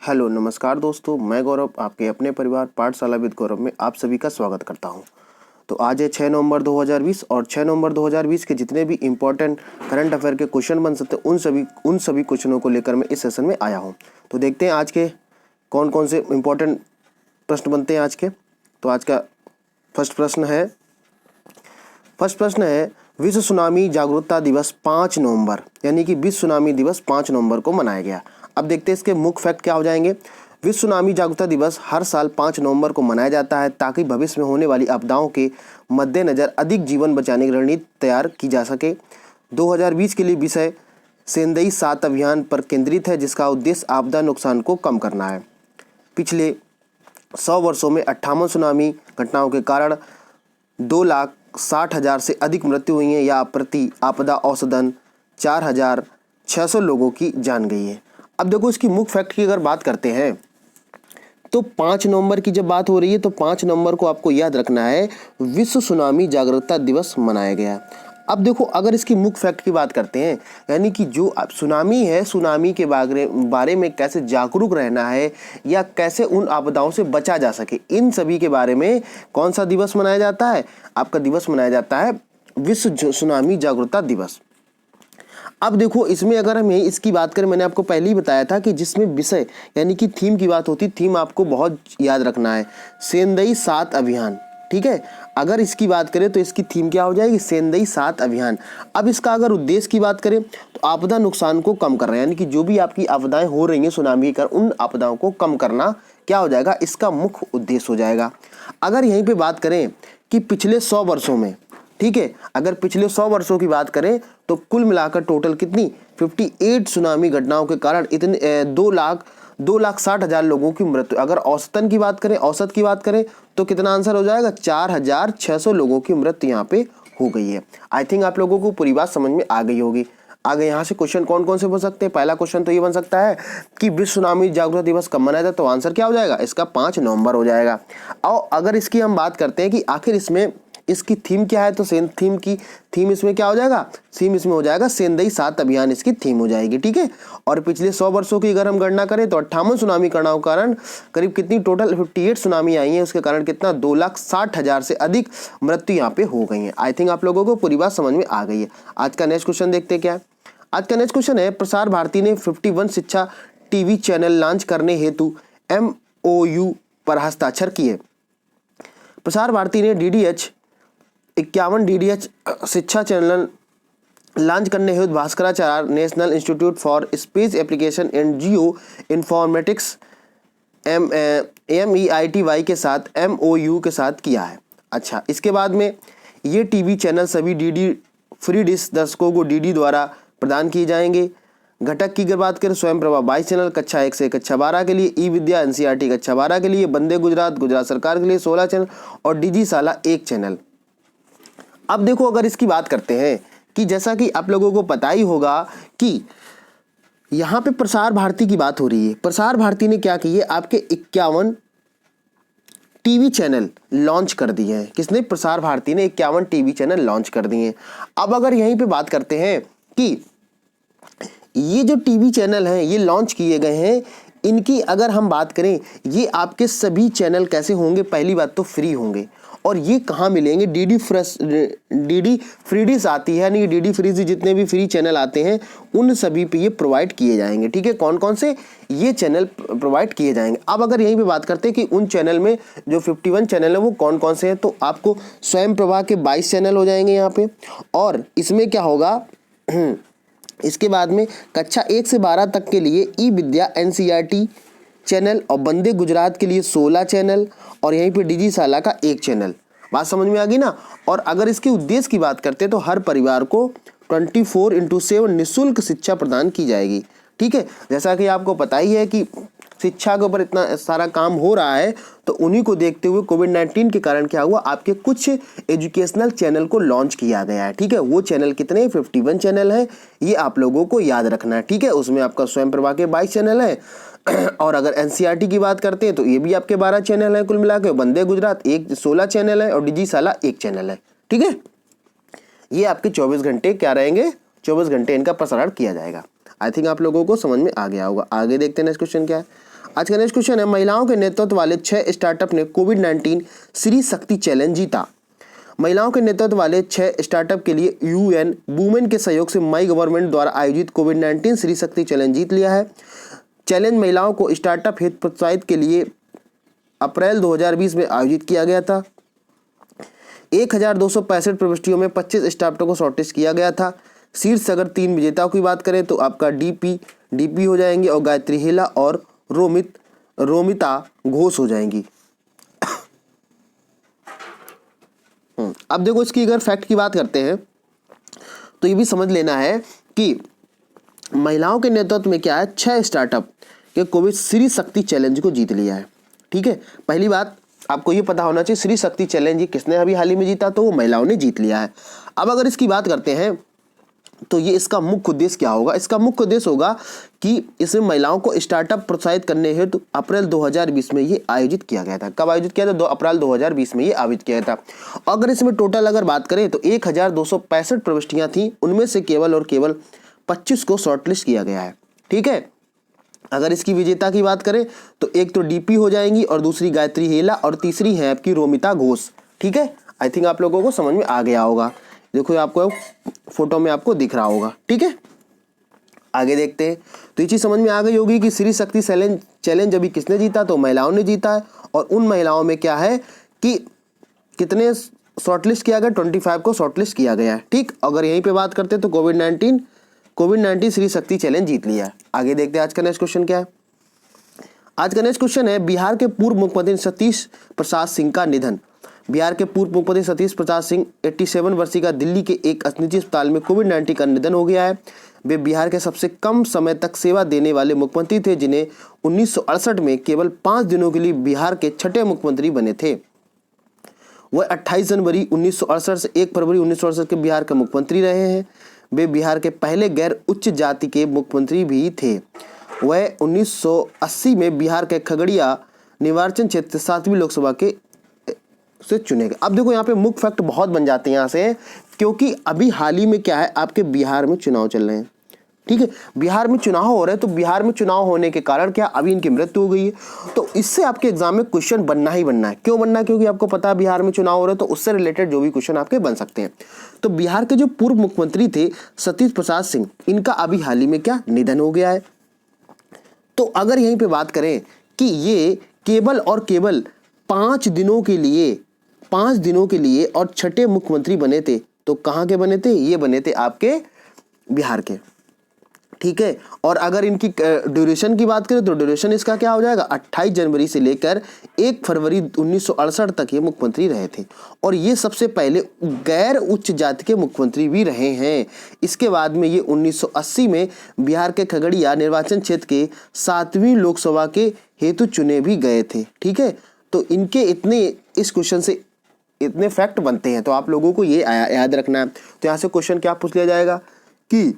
Hello नमस्कार दोस्तों, मैं गौरव आपके अपने परिवार पाठशाला विद गौरव में आप सभी का स्वागत करता हूं। तो आज है 6 नवंबर 2020 और 6 नवंबर 2020 के जितने भी इम्पोर्टेंट करंट अफेयर के क्वेश्चन बन सकते हैं उन सभी क्वेश्चनों को लेकर मैं इस सेशन में आया हूं। तो देखते हैं आज के कौन कौन से इम्पोर्टेंट प्रश्न बनते हैं आज के। तो आज का फर्स्ट प्रश्न है विश्व सुनामी जागरूकता दिवस 5 नवंबर, यानी कि विश्व सुनामी दिवस 5 नवंबर को मनाया गया। अब देखते हैं इसके मुख्य फैक्ट क्या हो जाएंगे। विश्व सुनामी जागरूकता दिवस हर साल 5 नवंबर को मनाया जाता है ताकि भविष्य में होने वाली आपदाओं के मद्देनजर अधिक जीवन बचाने की रणनीति तैयार की जा सके। 2020 के लिए विषय सेंदई 7 अभियान पर केंद्रित है, जिसका उद्देश्य आपदा नुकसान को कम करना है। पिछले 100 वर्षों में 58 सुनामी घटनाओं के कारण 2,60,000 से अधिक मृत्यु हुई है या प्रति आपदा औसतन 4,600 लोगों की जान गई है। अब देखो इसकी मुख्य फैक्ट की अगर बात करते हैं तो 5 नवंबर की जब बात हो रही है तो 5 नवंबर को आपको याद रखना है विश्व सुनामी जागरूकता दिवस मनाया गया। अब देखो अगर इसकी मुख्य फैक्ट की बात करते हैं, यानी कि जो सुनामी है, सुनामी के बारे में कैसे जागरूक रहना है या कैसे उन आपदाओं से बचा जा सके, इन सभी के बारे में कौन सा दिवस मनाया जाता है। आपका दिवस मनाया जाता है विश्व सुनामी जागरूकता दिवस। अब देखो इसमें अगर हम इसकी बात करें, मैंने आपको पहले ही बताया था कि जिसमें विषय यानी कि थीम की बात होती, थीम आपको बहुत याद रखना है सेंदई 7 अभियान। ठीक है, अगर इसकी बात करें तो इसकी थीम क्या हो जाएगी, सेंदई 7 अभियान। अब इसका अगर उद्देश्य की बात करें तो आपदा नुकसान को कम कर रहे हैं, यानी कि जो भी आपकी आपदाएं हो रही हैं सुनामी कर, उन आपदाओं को कम करना क्या हो जाएगा, इसका मुख्य उद्देश्य हो जाएगा। अगर यहीं पे बात करें कि पिछले 100 वर्षों में, ठीक है, अगर पिछले 100 वर्षों की बात करें तो कुल मिलाकर टोटल कितनी 58 सुनामी घटनाओं के कारण इतने 2,60,000 लोगों की मृत्यु। अगर औसत की बात करें तो कितना आंसर हो जाएगा, 4,600 लोगों की मृत्यु यहाँ पे हो गई है। आई थिंक आप लोगों को पूरी बात समझ में आ गई होगी। आगे यहाँ से क्वेश्चन कौन कौन से बन सकते हैं। पहला क्वेश्चन तो ये बन सकता है कि विश्व सुनामी जागरूकता दिवस कब मनाया जाता है, तो आंसर क्या हो जाएगा, इसका 5 नवंबर हो जाएगा। और अगर इसकी हम बात करते हैं कि आखिर इसमें इसकी थीम क्या है, तो थीम इसमें क्या हो जाएगा, थीम इसमें हो जाएगा सेंदई 7 अभियान, इसकी थीम हो जाएगी। ठीक है, और पिछले 100 वर्षों की अगर हम गणना करें तो 58 सुनामी घटनाओं के कारण करीब कितनी टोटल 58 सुनामी आई है, उसके कारण कितना 2,60,000 से अधिक मृत्यु यहाँ पे हो गई है। आई थिंक आप लोगों को पूरी बात समझ में आ गई है। आज का नेक्स्ट क्वेश्चन देखते हैं क्या है। आज का नेक्स्ट क्वेश्चन है प्रसार भारती ने 51 शिक्षा टीवी चैनल लॉन्च करने हेतु MOU पर हस्ताक्षर किए। प्रसार भारती ने 51 DDH शिक्षा चैनल लॉन्च करने हेतु Bhaskaracharya national institute for space application and geo informatics MEITY के साथ MOU के साथ किया है। अच्छा, इसके बाद में ये टीवी चैनल सभी DD फ्री डिश दर्शकों को DD द्वारा प्रदान किए जाएंगे। घटक की अगर बात करें, स्वयं प्रभा 22 चैनल कक्षा 1 से कक्षा 12 के लिए, ई विद्या NCERT कक्षा 12 के लिए, वंदे गुजरात सरकार के लिए 16 चैनल और डिजी साला 1 चैनल। अब देखो अगर इसकी बात करते हैं कि जैसा कि आप लोगों को पता ही होगा कि यहाँ पे प्रसार भारती की बात हो रही है। प्रसार भारती ने क्या की है, आपके 51 टीवी चैनल लॉन्च कर दिए हैं। किसने, प्रसार भारती ने 51 टीवी चैनल लॉन्च कर दिए हैं। अब अगर यहीं पे बात करते हैं कि ये जो टीवी चैनल हैं ये लॉन्च किए गए हैं, इनकी अगर हम बात करें, ये आपके सभी चैनल कैसे होंगे, पहली बात तो फ्री होंगे। और ये कहाँ मिलेंगे, DD फ्री डिश आती है, यानी DD फ्री से जितने भी फ्री चैनल आते हैं उन सभी पे ये प्रोवाइड किए जाएंगे। ठीक है, कौन कौन से ये चैनल प्रोवाइड किए जाएंगे। अब अगर यहीं पे बात करते हैं कि उन चैनल में जो 51 चैनल है वो कौन कौन से हैं, तो आपको स्वयं प्रभा के 22 चैनल हो जाएंगे यहाँ पे। और इसमें क्या होगा इसके बाद में कक्षा 1 से 12 तक के लिए ई विद्या NCERT चैनल और वंदे गुजरात के लिए 16 चैनल और यहीं पे डिजी साला का 1 चैनल। बात समझ में आ गई ना। और अगर इसके उद्देश्य की बात करते हैं तो हर परिवार को 24/7 निःशुल्क शिक्षा प्रदान की जाएगी। ठीक है, जैसा कि आपको पता ही है कि शिक्षा के ऊपर इतना सारा काम हो रहा है, तो उन्हीं को देखते हुए कोविड-19 के कारण क्या हुआ, आपके कुछ एजुकेशनल चैनल को लॉन्च किया गया है। ठीक है, वो चैनल कितने 51 चैनल है, ये आप लोगों को याद रखना है। ठीक है, उसमें आपका स्वयं प्रभा के 22 चैनल है और अगर NCERT की बात करते हैं तो ये भी आपके 12 चैनल है कुल मिला के, वंदे गुजरात 16 चैनल है और डिजी साला 1 चैनल है। ठीक है, ये आपके 24 घंटे क्या रहेंगे, 24 घंटे इनका प्रसारण किया जाएगा। आई थिंक आप लोगों को समझ में आ गया होगा। आगे देखते हैं नेक्स्ट क्वेश्चन क्या है। आज का नेक्स्ट क्वेश्चन है, महिलाओं के नेतृत्व वाले 6 स्टार्टअप ने कोविड-19 श्री शक्ति चैलेंज जीता। महिलाओं के नेतृत्व वाले 6 स्टार्टअप के लिए यूएन वुमेन के सहयोग से माई गवर्नमेंट द्वारा आयोजित कोविड-19 श्री शक्ति चैलेंज जीत लिया है। चैलेंज महिलाओं को स्टार्टअप हित प्रोत्साहित के लिए अप्रैल 2020 में आयोजित किया गया था। 1265 प्रविष्टियों में 25 स्टार्टअपों को शॉर्टलिस्ट किया गया था। शीर्ष अगर 3 विजेताओं की बात करें तो आपका डीपी हो जाएंगे और गायत्री हेला और रोमिता घोष हो जाएंगी। अब देखो इसकी अगर फैक्ट की बात करते हैं तो ये भी समझ लेना है कि महिलाओं के नेतृत्व में क्या है, 6 स्टार्टअप के कोविड श्री शक्ति चैलेंज को जीत लिया है। ठीक है, पहली बात आपको ये पता होना चाहिए श्री शक्ति चैलेंज किसने अभी हाल ही में जीता, तो वो महिलाओं ने जीत लिया है। अब अगर इसकी बात करते हैं तो ये इसका मुख्य उद्देश्य क्या होगा, इसका मुख्य उद्देश्य होगा कि इसमें महिलाओं को स्टार्टअप प्रोत्साहित करने हेतु अप्रैल 2020 में ये आयोजित किया गया था। कब आयोजित किया था? 2 अप्रैल 2020 में ये आयोजित किया था। अगर इसमें टोटल अगर बात करें तो 1265 प्रविष्टियां थी, उनमें से केवल और केवल 25 को शॉर्टलिस्ट किया गया है। ठीक है, अगर इसकी विजेता की बात करें तो एक तो डीपी हो जाएंगी और दूसरी गायत्री हेला और तीसरी है आपकी रोमिता घोष। ठीक है, आई थिंक आप लोगों को समझ में आ गया होगा। देखो आपको फोटो में आपको दिख रहा होगा। ठीक है, आगे देखते हैं। तो ये चीज समझ में आ गई होगी कि श्री शक्ति चैलेंज अभी किसने जीता, तो महिलाओं ने जीता है। और उन महिलाओं में क्या है कि कितने शॉर्टलिस्ट किया गया, 25 को शॉर्टलिस्ट किया गया है। ठीक, अगर यहीं पे बात करते हैं तो कोविड-19 श्री शक्ति चैलेंज जीत लिया है। आगे देखते हैं आज का नेक्स्ट क्वेश्चन क्या है। आज का नेक्स्ट क्वेश्चन है, बिहार के पूर्व मुख्यमंत्री सतीश प्रसाद सिंह का निधन। बिहार के पूर्व मुख्यमंत्री सतीश प्रसाद सिंह 87 वर्षीय का दिल्ली के एक निजी अस्पताल में कोविड-19 का निधन हो गया है। वे बिहार के सबसे कम समय तक सेवा देने वाले मुख्यमंत्री थे, जिन्हें 1968 में केवल 5 दिनों के लिए बिहार के 6ठे मुख्यमंत्री बने थे। वह 28 जनवरी 1968 से 1 फरवरी 1968 के बिहार के मुख्यमंत्री रहे हैं। वे बिहार के पहले गैर उच्च जाति के मुख्यमंत्री भी थे। वह 1980 में बिहार के खगड़िया निर्वाचन क्षेत्र 7वीं लोकसभा के से चुने गए। अब देखो यहाँ पे मुख्य फैक्ट बहुत बन जाते हैं यहाँ से, क्योंकि अभी हाल ही में क्या है, आपके बिहार में चुनाव चल रहे हैं। ठीक है, बिहार में चुनाव हो रहे हैं, तो बिहार में चुनाव होने के कारण क्या अभी इनकी मृत्यु हो गई है, तो इससे आपके एग्जाम में क्वेश्चन बनना ही बनना है। क्यों बनना है? क्योंकि आपको पता है बिहार में चुनाव हो रहे हैं, तो उससे रिलेटेड जो भी क्वेश्चन आपके बन सकते हैं। तो बिहार के जो पूर्व मुख्यमंत्री थे सतीश प्रसाद सिंह, इनका अभी हाल ही में क्या निधन हो गया है। तो अगर यहीं पे बात करें कि ये केवल और केवल 5 दिनों के लिए और 6ठे मुख्यमंत्री बने थे, तो कहां के बने थे? ये बने थे आपके बिहार के। ठीक है, और अगर इनकी ड्यूरेशन की बात करें तो ड्यूरेशन इसका क्या हो जाएगा, 28 जनवरी से लेकर 1 फरवरी 1968 तक ये मुख्यमंत्री रहे थे। और ये सबसे पहले गैर उच्च जाति के मुख्यमंत्री भी रहे हैं। इसके बाद में ये 1980 में बिहार के खगड़िया निर्वाचन क्षेत्र के 7वीं लोकसभा के हेतु चुने भी गए थे। ठीक है, तो इनके इतने इस क्वेश्चन से इतने फैक्ट बनते हैं, तो आप लोगों को ये याद रखना है। तो यहाँ से क्वेश्चन क्या पूछ लिया जाएगा कि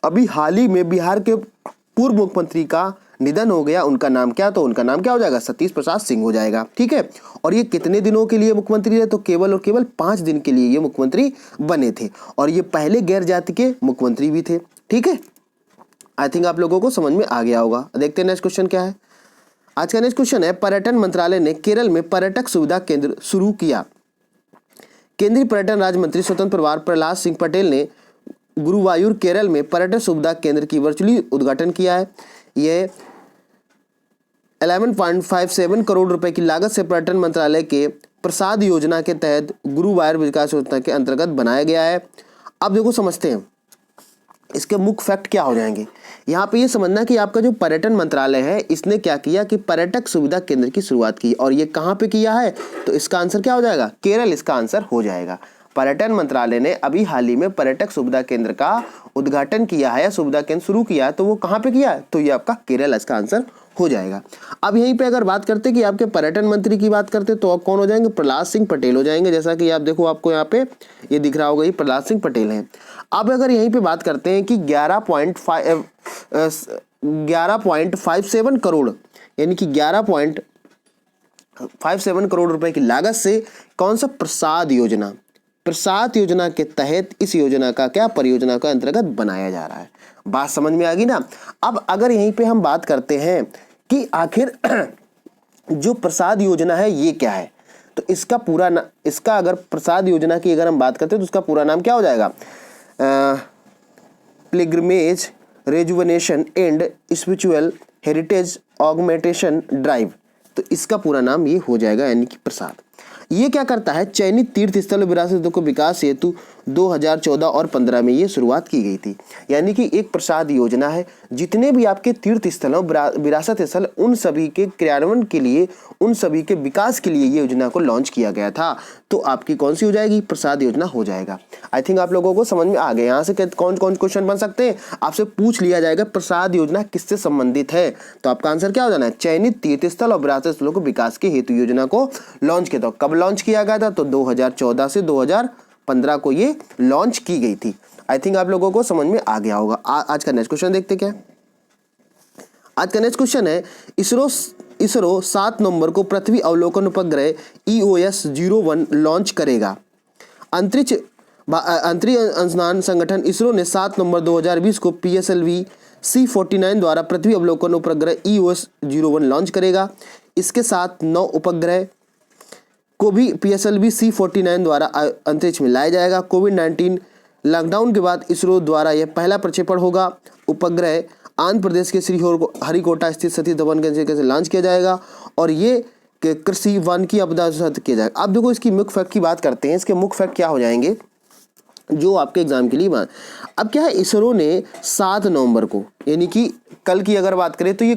अभी हाल ही में बिहार के पूर्व मुख्यमंत्री का निधन हो गया, उनका नाम क्या? तो उनका नाम क्या हो जाएगा? सतीश प्रसाद सिंह हो जाएगा। ठीक है, और ये कितने दिनों के लिए मुख्यमंत्री रहे? तो केवल और केवल 5 दिन के लिए ये मुख्यमंत्री बने थे, और ये पहले गैर जाति के मुख्यमंत्री भी थे। ठीक है, आई थिंक आप लोगों को समझ में आ गया होगा। देखते हैं नेक्स्ट क्वेश्चन क्या है। आज का नेक्स्ट क्वेश्चन है, पर्यटन मंत्रालय ने केरल में पर्यटक सुविधा केंद्र शुरू किया। केंद्रीय पर्यटन राज्य मंत्री स्वतंत्र प्रभार प्रहलाद सिंह पटेल ने गुरुवायूर केरल में पर्यटन सुविधा केंद्र की वर्चुअली उद्घाटन किया है। यह 11.57 करोड़ रुपए की लागत से पर्यटन मंत्रालय के प्रसाद योजना के तहत गुरुवायूर विकास योजना के अंतर्गत बनाया गया है। अब देखो समझते हैं इसके मुख्य फैक्ट क्या हो जाएंगे। यहाँ पे ये समझना कि आपका जो पर्यटन मंत्रालय है, इसने क्या किया कि पर्यटक सुविधा केंद्र की शुरुआत की, और ये कहाँ पे किया है? तो इसका आंसर क्या हो जाएगा? केरल इसका आंसर हो जाएगा। पर्यटन मंत्रालय ने अभी हाल ही में पर्यटक सुविधा केंद्र का उद्घाटन किया है, सुविधा केंद्र शुरू किया है, तो वो कहाँ पे किया है? तो ये आपका केरल इसका आंसर हो जाएगा। अब यहीं पे अगर बात करते कि आपके पर्यटन मंत्री की बात करते तो कौन हो जाएंगे? प्रहलाद सिंह पटेल हो जाएंगे। जैसा कि आप देखो, आपको यहाँ पे ये दिख रहा होगा, ये प्रहलाद सिंह पटेल हैं। अब अगर यहीं पे बात करते हैं कि 11.57 करोड़ यानी कि 11.57 करोड़ रुपए की लागत से कौन सा प्रसाद योजना के तहत इस योजना का क्या परियोजना का अंतर्गत बनाया जा रहा है। बात समझ में आ गई ना। अब अगर यहीं पे हम बात करते हैं कि आखिर जो प्रसाद योजना है ये क्या है। तो इसका अगर प्रसाद योजना की अगर हम बात करते हैं तो उसका पूरा नाम क्या हो जाएगा, pilgrimage rejuvenation and spiritual heritage augmentation drive. तो इसका पूरा नाम ये हो जाएगा, यानी कि प्रसाद। ये क्या करता है, चयनित तीर्थ स्थल और विरासतों को विकास हेतु 2014 और 15 में ये शुरुआत की गई थी। यानी कि एक प्रसाद योजना है, जितने भी आपके तीर्थ स्थल और विरासत स्थल उन सभी के क्रियान्वयन के लिए, उन सभी के विकास के लिए ये योजना को लॉन्च किया गया था। तो आपकी कौन सी हो जाएगी, प्रसाद योजना हो जाएगा। आई थिंक आप लोगों को समझ में आ गया। यहाँ से कौन कौन क्वेश्चन बन सकते हैं, आपसे पूछ लिया जाएगा प्रसाद योजना किससे संबंधित है, तो आपका आंसर क्या हो जाना है, चयनित तीर्थ स्थल और विरासत स्थलों को विकास के हेतु योजना को लॉन्च किया था। कब लॉन्च किया गया था, तो 2014 से 2015 को ये लॉन्च की गई थी। आई थिंक आप लोगों को समझ में आ गया होगा। आज का नेक्स्ट क्वेश्चन देखते क्या। आज का नेक्स्ट क्वेश्चन है, इसरो 7 नवंबर को पृथ्वी अवलोकन उपग्रह EOS-01 लॉन्च करेगा। अंतरिक्ष अनुसंधान संगठन इसरो ने 7 नवंबर 2020 को PSLV C49 द्वारा पृथ्वी अवलोकन उपग्रह EOS-01 लॉन्च करेगा। इसके साथ 9 उपग्रह को भी PSLV C49 द्वारा अंतरिक्ष में लाया जाएगा। कोविड-19 लॉकडाउन के बाद इसरो द्वारा यह पहला प्रक्षेपण होगा। उपग्रह आंध्र प्रदेश के श्रीहरिकोटा स्थित सतीश धवन केंद्र से लॉन्च किया जाएगा और ये कृषि वन की आपदा किया जाएगा। अब देखो इसकी मुख्य फैक्ट की बात करते हैं। इसके मुख्य फैक्ट क्या हो जाएंगे जो आपके एग्जाम के लिए अब क्या है, इसरो ने 7 नवंबर को, यानी कि कल की अगर बात करें तो ये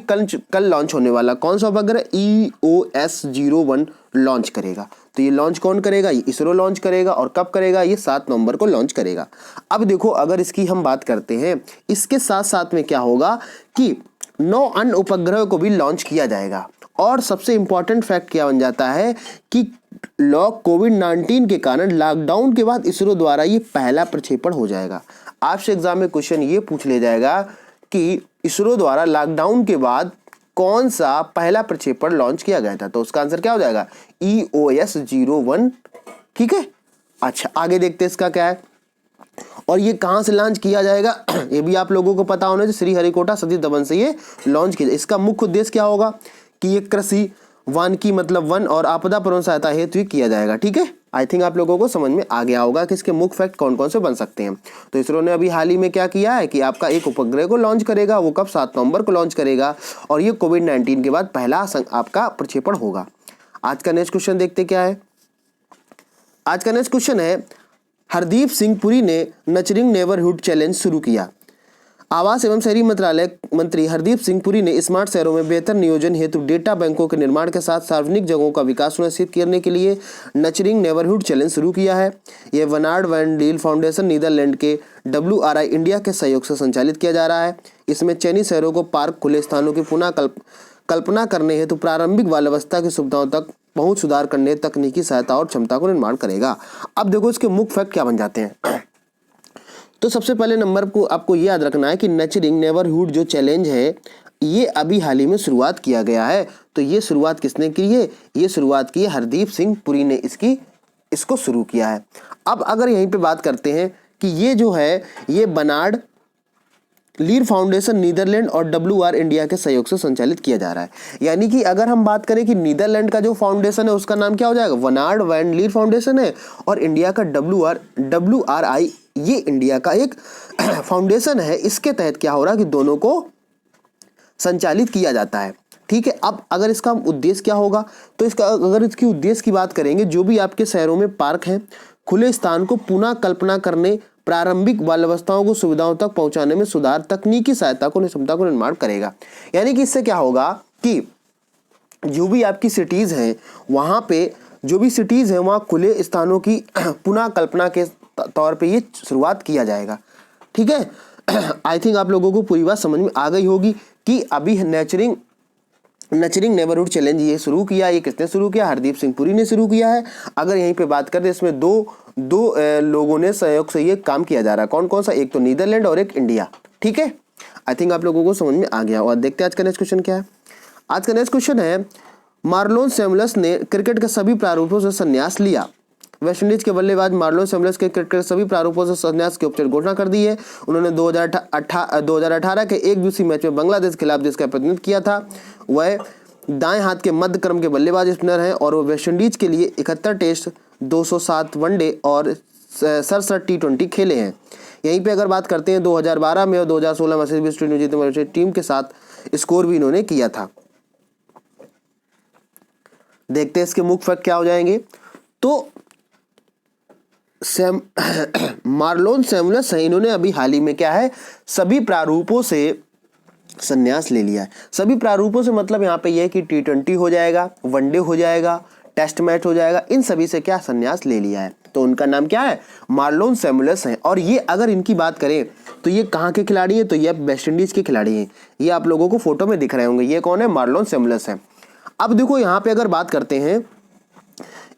कल लॉन्च होने वाला कौन सा उपग्रह EOS-01 लॉन्च करेगा। तो ये लॉन्च कौन करेगा, ये इसरो लॉन्च करेगा। और कब करेगा, ये 7 नवंबर को लॉन्च करेगा। अब देखो अगर इसकी हम बात करते हैं, इसके साथ साथ में क्या होगा कि 9 अन्य उपग्रह को भी लॉन्च किया जाएगा। और सबसे इंपॉर्टेंट फैक्ट क्या बन जाता है कि कोविड-19 के कारण लॉकडाउन के बाद इसरो द्वारा ये पहला प्रक्षेपण हो जाएगा। आपसे एग्जाम में क्वेश्चन ये पूछ ले जाएगा कि इसरो द्वारा लॉकडाउन के बाद कौन सा पहला प्रक्षेपण लॉन्च किया गया था, तो उसका आंसर क्या हो जाएगा, EOS-01। ठीक है, अच्छा आगे देखते हैं इसका क्या है और ये कहां से लॉन्च किया जाएगा, ये भी आप लोगों को पता होना चाहिए। श्रीहरिकोटा सतीश धवन से ये लॉन्च किया। इसका मुख्य उद्देश्य क्या होगा कि ये कृषि वानिकी मतलब वन और आपदा प्रबंधन सहायता हेतु किया जाएगा। ठीक है, आई थिंक आप लोगों को समझ में आ गया होगा कि इसके मुख्य फैक्ट कौन कौन से बन सकते हैं। तो इसरो ने अभी हाल ही में क्या किया है कि आपका एक उपग्रह को लॉन्च करेगा। वो कब, 7 नवंबर को लॉन्च करेगा और ये कोविड-19 के बाद पहला आपका प्रक्षेपण होगा। आज का नेक्स्ट क्वेश्चन देखते क्या है। आज का नेक्स्ट क्वेश्चन है, हरदीप सिंह पुरी ने नर्चरिंग नेबरहुड चैलेंज शुरू किया। आवास एवं शहरी मंत्रालय मंत्री हरदीप सिंह पुरी ने स्मार्ट शहरों में बेहतर नियोजन हेतु डेटा बैंकों के निर्माण के साथ सार्वजनिक जगहों का विकास सुनिश्चित करने के लिए नर्चरिंग नेबरहुड चैलेंज शुरू किया है। यह वनार्ड वैन डील फाउंडेशन नीदरलैंड के WRI इंडिया के सहयोग से संचालित किया जा रहा है। इसमें चयनित शहरों को पार्क, खुले स्थानों की पुनः कल्पना करने हेतु प्रारंभिक बाल अवस्था की सुविधाओं तक पहुंच सुधार करने, तकनीकी सहायता और क्षमता को निर्माण करेगा। अब देखो इसके मुख्य फैक्ट क्या बन जाते हैं। तो सबसे पहले नंबर को आपको ये याद रखना है कि नर्चरिंग नेबरहुड जो चैलेंज है ये अभी हाल ही में शुरुआत किया गया है। तो ये शुरुआत किसने की है, ये शुरुआत की है हरदीप सिंह पुरी ने इसको शुरू किया है। अब अगर यहीं पे बात करते हैं कि ये जो है ये बनार्ड लीर फाउंडेशन नीदरलैंड और WR इंडिया के सहयोग से संचालित किया जा रहा है। यानी कि अगर हम बात करें कि नीदरलैंड का जो फाउंडेशन है उसका नाम क्या हो जाएगा, वनार्ड वैन लीर फाउंडेशन है और इंडिया का WRI ये इंडिया का एक फाउंडेशन है। इसके तहत क्या हो रहा है कि दोनों को संचालित किया जाता है। ठीक है, अब अगर इसका उद्देश्य क्या होगा, तो अगर इसकी उद्देश्य की बात करेंगे, जो भी आपके शहरों में पार्क हैं, खुले स्थान को पुनः कल्पना करने, प्रारंभिक बाल अवस्थाओं को सुविधाओं तक पहुंचाने में सुधार, तकनीकी सहायता को क्षमता को निर्माण करेगा। यानी कि इससे क्या होगा कि जो भी आपकी सिटीज हैं वहां पे जो भी सिटीज हैं वहां खुले स्थानों की पुनः कल्पना के तौर पे ये शुरुआत किया जाएगा। ठीक है, आई थिंक आप लोगों को पूरी बात समझ में आ गई होगी कि अभी नर्चरिंग नेबरहुड चैलेंज ये शुरू किया, ये किसने शुरू किया, हरदीप सिंह पुरी ने शुरू किया है। अगर यहीं पे बात करें इसमें दो लोगों ने सहयोग से ये काम किया जा रहा है। कौन कौन सा, एक तो नीदरलैंड और एक इंडिया। ठीक है, आई थिंक आप लोगों को समझ में आ गया। और देखते हैं आज का नेक्स्ट क्वेश्चन क्या है। आज का नेक्स्ट क्वेश्चन है, मार्लोन सैमुअल्स ने क्रिकेट के सभी प्रारूपों से संन्यास लिया। वेस्टइंडीज के बल्लेबाज मार्लोन सैमुअल्स के क्रिकेट के सभी प्रारूपों से संन्यास की औपचारिक घोषणा कर दी है। उन्होंने 2018 के एक दिवसीय मैच में बांग्लादेश के खिलाफ देश का प्रतिनिधित्व किया था। वह दाएं हाथ के मध्य क्रम के बल्लेबाज स्पिनर हैं और वो वेस्टइंडीज के लिए 71 टेस्ट, 207 वनडे और 67 T20 खेले हैं। यहीं पे अगर बात करते हैं 2012 में और 2016 में विश्व टी जीतने वाली टीम के साथ स्कोर भी इन्होंने किया था। देखते हैं इसके मुख्य फैक्ट क्या हो जाएंगे। तो मार्लोन सैमुअल्स हैं, इन्होंने अभी हाल ही में क्या है, सभी प्रारूपों से संन्यास ले लिया है। सभी प्रारूपों से मतलब यहाँ पे ये है कि T20 हो जाएगा, वनडे हो जाएगा, टेस्ट मैच हो जाएगा, इन सभी से क्या संन्यास ले लिया है। तो उनका नाम क्या है, मार्लोन सैमुअल्स हैं। और ये अगर इनकी बात करें तो ये कहाँ के खिलाड़ी हैं, तो ये वेस्ट इंडीज के खिलाड़ी हैं। ये आप लोगों को फोटो में दिख रहे होंगे, ये कौन है, मार्लोन सैमुअल्स हैं। अब देखो यहाँ पे अगर बात करते हैं,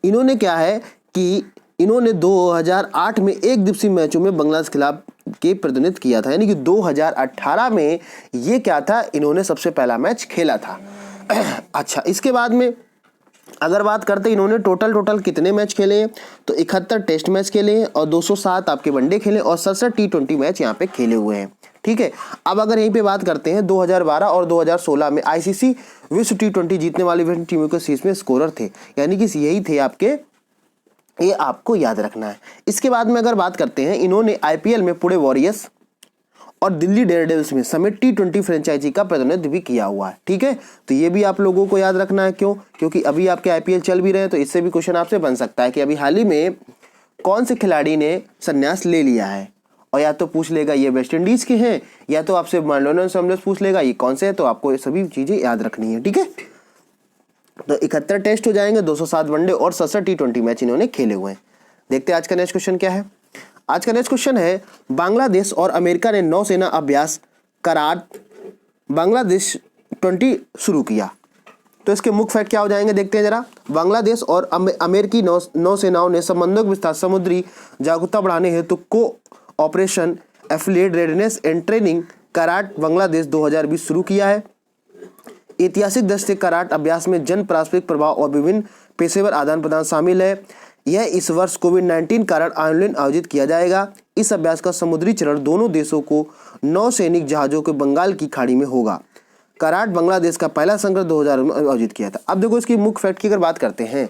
इन्होंने क्या है कि इन्होंने 2008 में एक दिवसीय मैचों में बांग्लादेश के खिलाफ के प्रतिनिधित्व किया था, यानी कि 2018 में ये क्या था, इन्होंने सबसे पहला मैच खेला था। अच्छा, इसके बाद में अगर बात करते हैं इन्होंने टोटल कितने मैच खेले हैं, तो 71 टेस्ट मैच खेले हैं और 207 आपके वनडे खेले और 67 T20 मैच यहाँ पे खेले हुए हैं। ठीक है, अब अगर यहीं पे बात करते हैं 2012 और 2016 में आईसीसी विश्व T20 जीतने वाली टीमों के शीर्ष में स्कोरर थे, यानी कि यही थे आपके, ये आपको याद रखना है। इसके बाद में अगर बात करते हैं, इन्होंने आईपीएल में पुणे वॉरियर्स और दिल्ली डेयरडेविल्स में समेत T20 फ्रेंचाइजी का प्रतिनिधित्व भी किया हुआ है। ठीक है, तो ये भी आप लोगों को याद रखना है। क्यों, क्योंकि अभी आपके आईपीएल चल भी रहे हैं, तो इससे भी क्वेश्चन आपसे बन सकता है कि अभी हाल ही में कौन से खिलाड़ी ने संन्यास ले लिया है। और या तो पूछ लेगा ये वेस्ट इंडीज के हैं, या तो आपसे मार्लोन सैमुअल्स पूछ लेगा ये कौन से है। तो आपको ये सभी चीजें याद रखनी है। ठीक है, तो 71 टेस्ट हो जाएंगे, 207 वनडे और 67 T20 मैच इन्होंने खेले हुए हैं। देखते हैं आज का नेक्स्ट क्वेश्चन क्या है। आज का नेक्स्ट क्वेश्चन है, बांग्लादेश और अमेरिका ने नौसेना अभ्यास करार बांग्लादेश 20 शुरू किया। तो इसके मुख्य फैक्ट क्या हो जाएंगे, देखते हैं जरा। बांग्लादेश और अमेरिकी नौसेनाओं ने संबंधों के विस्तार, समुद्री जागरूकता बढ़ाने हेतु को operation affiliate readiness and training कराट बांग्लादेश 2020 शुरू किया है। ऐतिहासिक दृष्टि से कराट अभ्यास में जन पारस्परिक प्रभाव और विभिन्न पेशेवर आदान प्रदान शामिल है। यह इस वर्ष कोविड-19 कारण ऑनलाइन आयोजित किया जाएगा। इस अभ्यास का समुद्री चरण दोनों देशों को नौसैनिक जहाजों के बंगाल की खाड़ी में होगा। कराट बांग्लादेश का पहला संस्करण 2000 में आयोजित किया था। अब देखो इसकी मुख्य फैक्ट की अगर बात करते हैं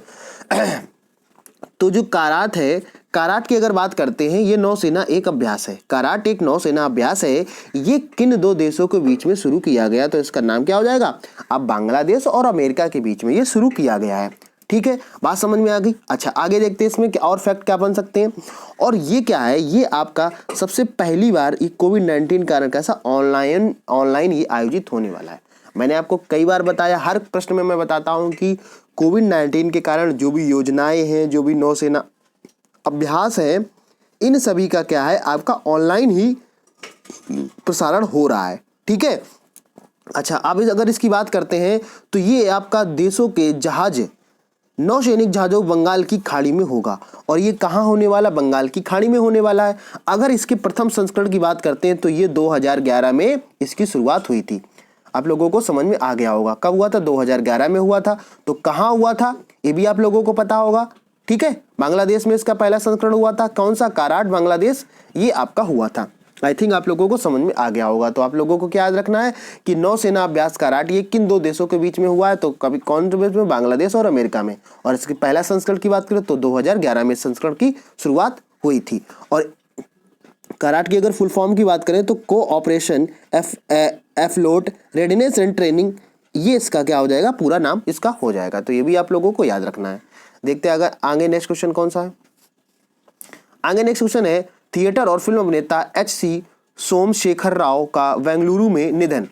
तो जो कराट है, कराट की अगर बात करते हैं, ये नौसेना एक अभ्यास है। कराट एक नौसेना अभ्यास है। ये किन दो देशों के बीच में शुरू किया गया, तो इसका नाम क्या हो जाएगा, अब बांग्लादेश और अमेरिका के बीच में ये शुरू किया गया है। ठीक है, बात समझ में आ गई। अच्छा, आगे देखते हैं इसमें क्या और फैक्ट क्या बन सकते हैं। और ये क्या है, ये आपका सबसे पहली बार ये कोविड-19 कारण कैसा ऑनलाइन ये आयोजित होने वाला है। मैंने आपको कई बार बताया, हर प्रश्न में मैं बताता हूँ कि कोविड-19 के कारण जो भी योजनाएं हैं, जो भी नौसेना अभ्यास है, इन सभी का क्या है, आपका ऑनलाइन ही प्रसारण हो रहा है। ठीक है, अच्छा, अब अगर इसकी बात करते हैं तो ये आपका देशों के जहाज, नौसैनिक जहाजों बंगाल की खाड़ी में होगा। और ये कहाँ होने वाला, बंगाल की खाड़ी में होने वाला है। अगर इसके प्रथम संस्करण की बात करते हैं तो ये 2011 में इसकी शुरुआत हुई थी। आप लोगों को समझ में आ गया होगा, कब हुआ था, 2011 में हुआ था। तो कहाँ हुआ था ये भी आप लोगों को पता होगा। ठीक है, बांग्लादेश में इसका पहला संस्करण हुआ था। कौन सा, कराट बांग्लादेश, ये आपका हुआ था। आई थिंक आप लोगों को समझ में आ गया होगा। तो आप लोगों को क्या याद रखना है कि नौसेना अभ्यास कराट ये किन दो देशों के बीच में हुआ है, तो कभी कौन से देश में, बांग्लादेश और अमेरिका में। और इसके पहला संस्करण की बात करें तो 2011 में संस्करण की शुरुआत हुई थी। और कराट की अगर फुल फॉर्म की बात करें तो cooperation affiliate readiness and training, ये इसका क्या हो जाएगा, पूरा नाम इसका हो जाएगा। तो ये भी आप लोगों को याद रखना है। देखते हैं अगर आगे नेक्स्ट क्वेश्चन कौन सा है। आगे नेक्स्ट क्वेश्चन है, थिएटर और फिल्म अभिनेता एच.सी. सोमशेखर राव का बेंगलुरु में निधन।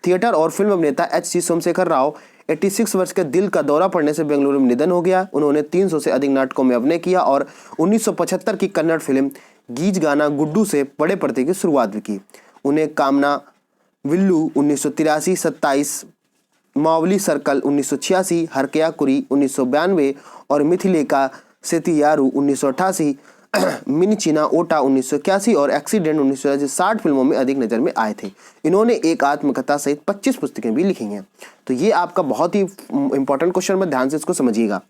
थिएटर और फिल्म अभिनेता एच.सी. सोमशेखर राव 86 वर्ष के दिल का दौरा पड़ने से बेंगलुरु में निधन हो गया। उन्होंने 300 से अधिक नाटकों में अभिनय किया और 1975 की कन्नड़ फिल्म गीज गाना गुड्डू से बड़े पर्दे की शुरुआत भी की। उन्हें कामना विल्लू 1983, 27 मावली सर्कल 1986, हरकया कुरी 1992 और मिथिलेका सेतियारू 1988, मिनीचिना ओटा 1981 और एक्सीडेंट 1960 फिल्मों में अधिक नजर में आए थे। इन्होंने एक आत्मकथा सहित 25 पुस्तकें भी लिखी हैं। तो ये आपका बहुत ही इंपॉर्टेंट क्वेश्चन है, ध्यान से इसको समझिएगा।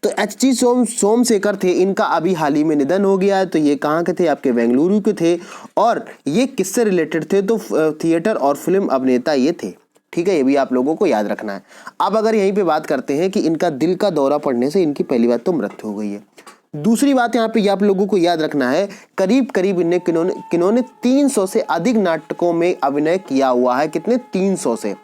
तो एच.सी. सोमशेखर थे, इनका अभी हाल ही में निधन हो गया है। तो ये कहाँ के थे, आपके बेंगलुरु के थे। और ये किससे रिलेटेड थे, तो थिएटर और फिल्म अभिनेता ये थे। ठीक है, ये भी आप लोगों को याद रखना है। अब अगर यहीं पे बात करते हैं कि इनका दिल का दौरा पड़ने से इनकी पहली बात तो मृत्यु हो गई है। दूसरी बात यहाँ पे ये आप लोगों को याद रखना है, करीब करीब इन्हें किन्होंने 300 से अधिक नाटकों में अभिनय किया हुआ है। कितने? 300 से।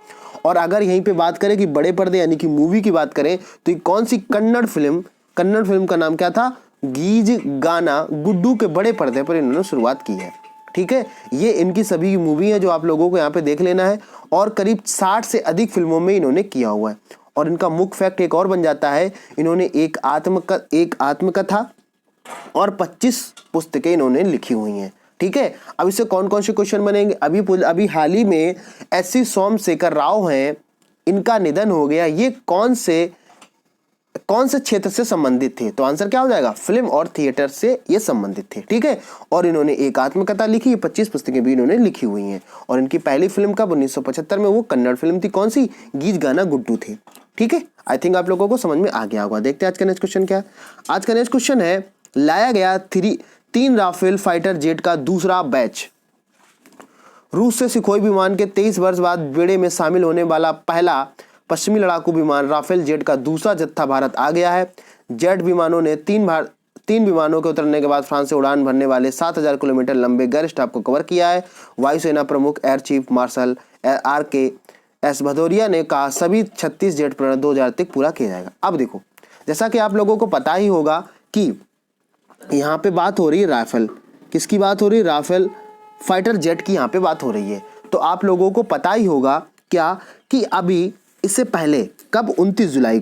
और अगर यहीं पे बात करें कि बड़े पर्दे यानी कि मूवी की बात करें तो ये कौन सी कन्नड़ फिल्म का नाम क्या था? गीज गाना गुड्डू के बड़े पर्दे पर इन्होंने शुरुआत की है। ठीक है, ये इनकी सभी मूवी है जो आप लोगों को यहाँ पे देख लेना है। और करीब 60 से अधिक फिल्मों में इन्होंने किया हुआ है। और इनका मुख्य फैक्ट एक और बन जाता है, इन्होंने एक आत्मकथा और 25 पुस्तकें इन्होंने लिखी हुई हैं। ठीक है, अब इससे कौन कौन से क्वेश्चन बनेंगे? अभी हाल ही में एस.सी. सोमशेखर राव हैं, इनका निधन हो गया। ये कौन से क्षेत्र से संबंधित थे? तो आंसर क्या हो जाएगा? फिल्म और थिएटर से ये संबंधित थे। ठीक है, और इन्होंने एक आत्मकथा लिखी, 25 पुस्तकें भी इन्होंने लिखी हुई हैं। और इनकी पहली फिल्म कब? 1975 में, वो कन्नड़ फिल्म थी। कौन सी? गीत गाना गुड्डू थे। ठीक है, आई थिंक आप लोगों को समझ में आ गया होगा। देखते हैं आज का नेक्स्ट क्वेश्चन क्या है। आज का नेक्स्ट क्वेश्चन है, लाया गया 3 राफेल फाइटर जेट का दूसरा बैच। रूस से सुखोई विमान के 23 वर्ष बाद बेड़े में शामिल होने वाला पहला पश्चिमी लड़ाकू विमान राफेल जेट का दूसरा जत्था भारत आ गया है। जेट विमानों ने 3 विमानों के उतरने के बाद फ्रांस से उड़ान भरने वाले 7000 किलोमीटर लंबे गैर स्टॉप को कवर किया है। वायुसेना प्रमुख air chief marshal RKS Bhadauria ने कहा सभी 36 जेट प्रण 2000 तक पूरा किया जाएगा। अब देखो, जैसा कि आप लोगों को पता ही होगा कि यहाँ पे बात हो रही है राफेल, किसकी बात हो रही है? राफेल फाइटर जेट की यहाँ पे बात हो रही है। तो आप लोगों को पता ही होगा क्या कि अभी इससे पहले कब 29 जुलाई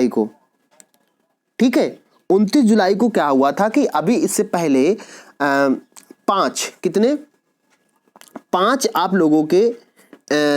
को ठीक है, 29 जुलाई को क्या हुआ था कि अभी इससे पहले 5 आप लोगों के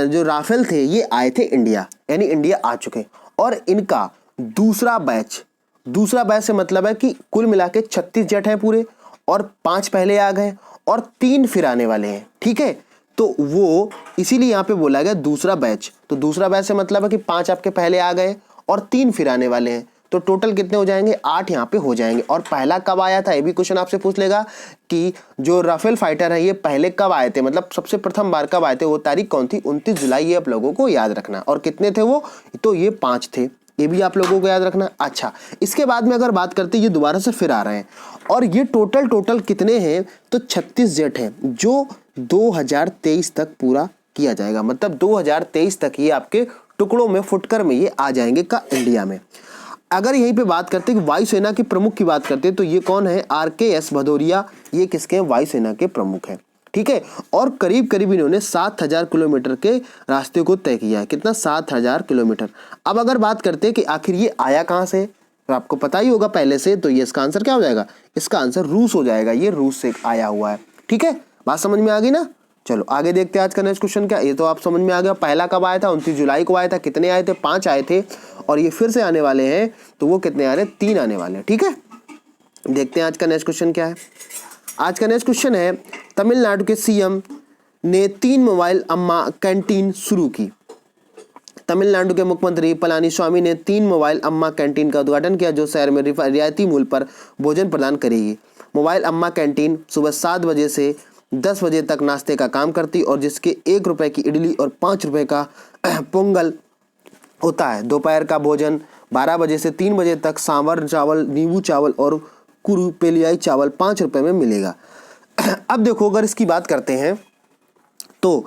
जो राफेल थे ये आए थे इंडिया, यानी इंडिया आ चुके। और इनका दूसरा बैच से मतलब है कि कुल मिला के 36 जेट हैं पूरे, और 5 पहले आ गए और 3 फिर आने वाले हैं। ठीक है, तो वो इसीलिए यहाँ पे बोला गया दूसरा बैच। तो दूसरा बैच से मतलब है कि 5 आपके पहले आ गए और 3 फिर आने वाले हैं। तो टोटल कितने हो जाएंगे? 8 यहाँ पे हो जाएंगे। और पहला कब आया था, ये भी क्वेश्चन आपसे पूछ लेगा कि जो राफेल फाइटर है ये पहले कब आए थे, मतलब सबसे प्रथम बार कब आए थे, वो तारीख कौन थी? 29 जुलाई। ये आप लोगों को याद रखना। और कितने थे वो? तो ये 5 थे, ये भी आप लोगों को याद रखना। अच्छा, इसके बाद में अगर बात करते हैं, ये दोबारा से फिर आ रहे हैं और ये टोटल कितने हैं? तो 36 जेट हैं जो 2023 तक पूरा किया जाएगा। मतलब 2023 तक ये आपके टुकड़ों में फुटकर में ये आ जाएंगे का इंडिया में। अगर यहीं पे बात करते हैं कि वायुसेना के प्रमुख की बात करते हैं तो ये कौन है? RKS भदौरिया। ये किसके हैं? वायुसेना के प्रमुख हैं। ठीक है, और करीब करीब इन्होंने 7000 किलोमीटर के रास्ते को तय किया है। कितना? 7000 किलोमीटर। अब अगर बात करते हैं कि आखिर ये आया कहाँ से, तो आपको पता ही होगा पहले से, तो ये इसका आंसर क्या हो जाएगा? इसका आंसर रूस हो जाएगा। ये रूस से आया हुआ है। ठीक है, बात समझ में आ गई ना? चलो आगे देखते हैं आज का नेक्स्ट क्वेश्चन क्या। ये तो आप समझ में आ गया। पहला कब आया था? 29 जुलाई को आया था। कितने आए थे? 5 आए थे। और ये फिर से आने वाले हैं, तो वो कितने आ रहे हैं? 3 आने वाले हैं। ठीक है, देखते हैं आज का नेक्स्ट क्वेश्चन क्या है। आज का नेक्स्ट क्वेश्चन है, तमिलनाडु के CM ने 3 मोबाइल अम्मा कैंटीन शुरू की। तमिलनाडु के मुख्यमंत्री पलानीस्वामी ने 3 मोबाइल अम्मा कैंटीन का उद्घाटन किया जो शहर में रियायती मूल्य पर भोजन प्रदान करेगी। मोबाइल अम्मा कैंटीन सुबह 7 बजे से 10 बजे तक नाश्ते का काम करती और जिसके 1 रुपए की इडली और 5 रुपए का पोंगल होता है। दोपहर का भोजन 12 बजे से 3 बजे तक सांभर चावल, नींबू चावल और कुरुपेलियाई चावल 5 रुपए में मिलेगा। अब देखो, अगर इसकी बात करते हैं तो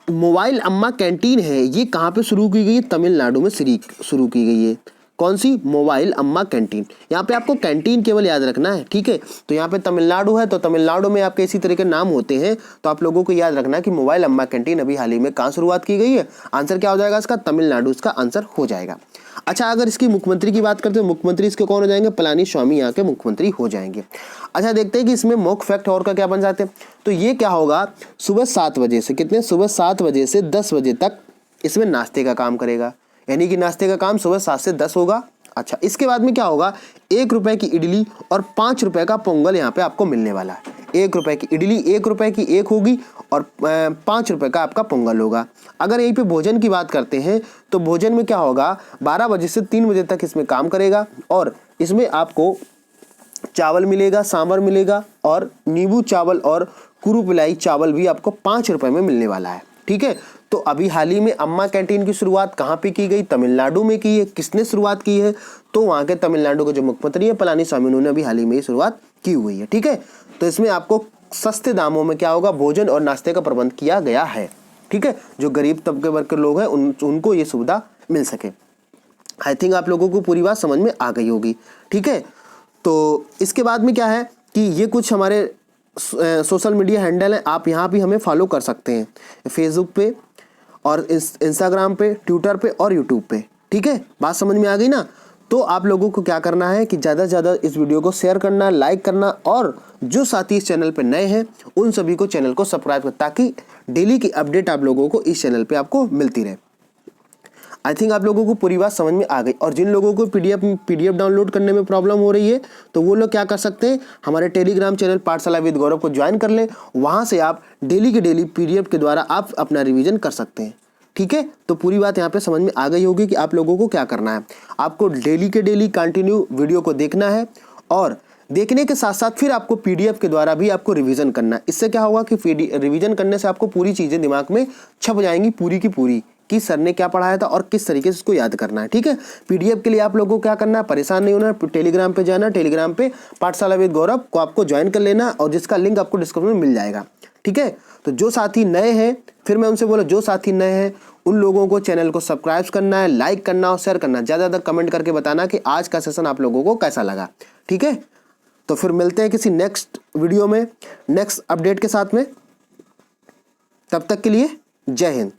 मोबाइल अम्मा कैंटीन है, ये कहाँ पे शुरू की गई है? तमिलनाडु में शुरू की गई है। कौन सी? मोबाइल अम्मा कैंटीन। यहाँ पे आपको कैंटीन केवल याद रखना है। ठीक है, तो यहाँ पे तमिलनाडु है, तो तमिलनाडु में आपके इसी तरह के नाम होते हैं, तो आप लोगों को याद रखना है कि मोबाइल अम्मा कैंटीन अभी हाल ही में कहाँ शुरुआत की गई है। आंसर क्या हो जाएगा इसका? तमिलनाडु इसका आंसर हो जाएगा। अच्छा, अगर इसकी मुख्यमंत्री की बात करते हैं, मुख्यमंत्री इसके कौन हो जाएंगे? पलानीस्वामी यहाँ के मुख्यमंत्री हो जाएंगे। अच्छा, देखते हैं कि इसमें मुख्य फैक्ट और का क्या बन जाते हैं। तो ये क्या होगा? सुबह 7 बजे से कितने? सुबह 7 बजे से 10 बजे तक इसमें नाश्ते का काम करेगा, यानी कि नाश्ते का काम सुबह 7 से 10 होगा। अच्छा, इसके बाद में क्या होगा? 1 रुपए की इडली और 5 रुपए का पोंगल यहाँ पे आपको मिलने वाला है। 1 रुपए की इडली 1 रुपए की एक होगी और 5 रुपए का आपका पोंगल होगा। अगर यहीं पे भोजन की बात करते हैं तो भोजन में क्या होगा? 12 बजे से 3 बजे तक इसमें काम करेगा और इसमें आपको चावल मिलेगा, सांभर मिलेगा और नींबू चावल और कुरुपिलाई चावल भी आपको 5 रुपए में मिलने वाला है। ठीक है, तो अभी हाल ही में अम्मा कैंटीन की शुरुआत कहाँ पे की गई? तमिलनाडु में की है। किसने शुरुआत की है? तो वहाँ के तमिलनाडु के जो मुख्यमंत्री है पलानीस्वामी, उन्होंने अभी हाल ही में ही शुरुआत की हुई है। ठीक है, तो इसमें आपको सस्ते दामों में क्या होगा, भोजन और नाश्ते का प्रबंध किया गया है। ठीक है, जो गरीब तबके वर्ग के लोग हैं उनको ये सुविधा मिल सके। आई थिंक आप लोगों को पूरी बात समझ में आ गई होगी। ठीक है, तो इसके बाद में क्या है कि ये कुछ हमारे सोशल मीडिया हैंडल हैं, आप यहाँ भी हमें फॉलो कर सकते हैं, फेसबुक पे और इंस्टाग्राम पे, ट्विटर पे और यूट्यूब पे। ठीक है, बात समझ में आ गई ना? तो आप लोगों को क्या करना है कि ज़्यादा से ज़्यादा इस वीडियो को शेयर करना, लाइक करना, और जो साथी इस चैनल पे नए हैं उन सभी को चैनल को सब्सक्राइब कर, ताकि डेली की अपडेट आप लोगों को इस चैनल पे आपको मिलती रहे। आई थिंक आप लोगों को पूरी बात समझ में आ गई। और जिन लोगों को पीडीएफ डाउनलोड करने में प्रॉब्लम हो रही है तो वो लोग क्या कर सकते हैं, हमारे टेलीग्राम चैनल पाठशाला विद गौरव को ज्वाइन कर लें। वहाँ से आप डेली के डेली पीडीएफ के द्वारा आप अपना रिवीजन कर सकते हैं। ठीक है, तो पूरी बात यहाँ पे समझ में आ गई होगी कि आप लोगों को क्या करना है। आपको डेली के डेली कंटिन्यू वीडियो को देखना है और देखने के साथ साथ फिर आपको पीडीएफ के द्वारा भी आपको रिवीजन करना है। इससे क्या होगा कि रिवीजन करने से आपको पूरी चीज़ें दिमाग में छप जाएंगी, पूरी की पूरी, कि सर ने क्या पढ़ाया था और किस तरीके से इसको याद करना है। ठीक है, पीडीएफ के लिए आप लोगों को क्या करना है, परेशान नहीं होना, टेलीग्राम पे जाना, टेलीग्राम पे पाठशाला विद गौरव को आपको ज्वाइन कर लेना, और जिसका लिंक आपको डिस्क्रिप्शन में मिल जाएगा। ठीक है, तो जो साथी नए हैं, फिर मैं उनसे बोला, जो साथी नए हैं उन लोगों को चैनल को सब्सक्राइब करना है, लाइक करना और शेयर करना, ज़्यादा ज़्यादा कमेंट करके बताना कि आज का सेशन आप लोगों को कैसा लगा। ठीक है, तो फिर मिलते हैं किसी नेक्स्ट वीडियो में नेक्स्ट अपडेट के साथ में। तब तक के लिए जय हिंद।